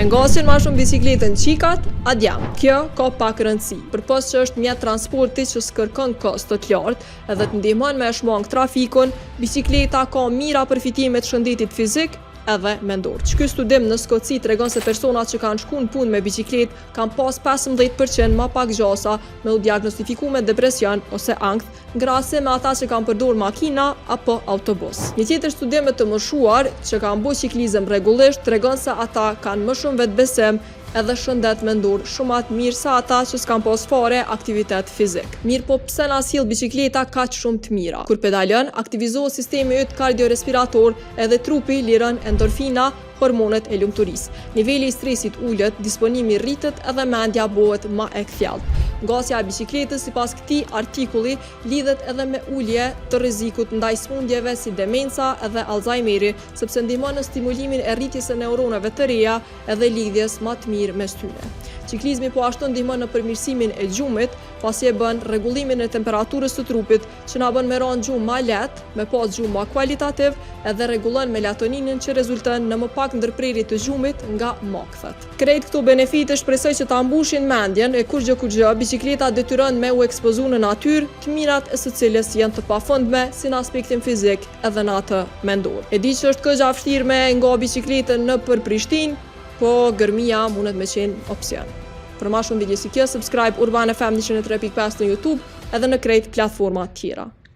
ngasin ma shumë bicikletën qikat, adjem. Kjo ka pak rëndësi, përpos që është mjet transporti që s'kërkon kosto të lartë edhe të ndihmon me shmang trafikun, bicikleta ka mira përfitime të shëndetit fizik edhe mendor. Ky studim në Skoci tregon se personat që kanë shku në punë me bicikletë kanë pas 15% më pak gjasa me u diagnostifiku me depresion ose ankth, ngrase me ata që kanë përdorur makina apo autobus. Një tjetër studim të moshuar që kanë bërë ciklizëm rregullisht tregon se ata kanë më shumë vetbesim edhe shëndet mendor shumë atë mirë sa ata që s'kan pas fare aktivitet fizik. Mirë po pse na sill bicikleta kaq shumë të mira? Kur pedalon, aktivizohet sistemi yt kardiorespirator edhe trupi liron endorfina, hormonet e lumturisë. Niveli i stresit ulet, disponimi rritet edhe mendja bëhet më e kthjellët. Ngasja e bicikletës sipas këtij artikulli lidhet edhe me ulje të rrezikut ndaj smundjeve si demenca edhe Alzheimeri, sepse ndihmon në stimulimin e rritjes së neuronave të reja edhe lidhjes më të mirë mes tyre. Ciklizmi po ashtu ndihmon në përmirësimin e gjumit, pasi e bën rregullimin e temperaturës së trupit, që na bën me rënë gjumë më lehtë, me pas gjumë më kualitativ, edhe rregullon melatoninin që rezulton në më pak ndërprerje të gjumit nga makthet. Krejt këto benefite shpresoj që ta mbushin mendjen e kur gjë bicikleta detyron me u ekspozu në natyrë, të mirat e së cilës janë të pafundme si në aspektin fizik edhe në atë mendor. E di që është këgja vështirë me nga bicikletën në për Prishtinë, po gërmia mundet me qenë opsion. Për ma shumë video si kjo, subscribe Urban FM 103.5 në YouTube edhe në krejt platforma tjera.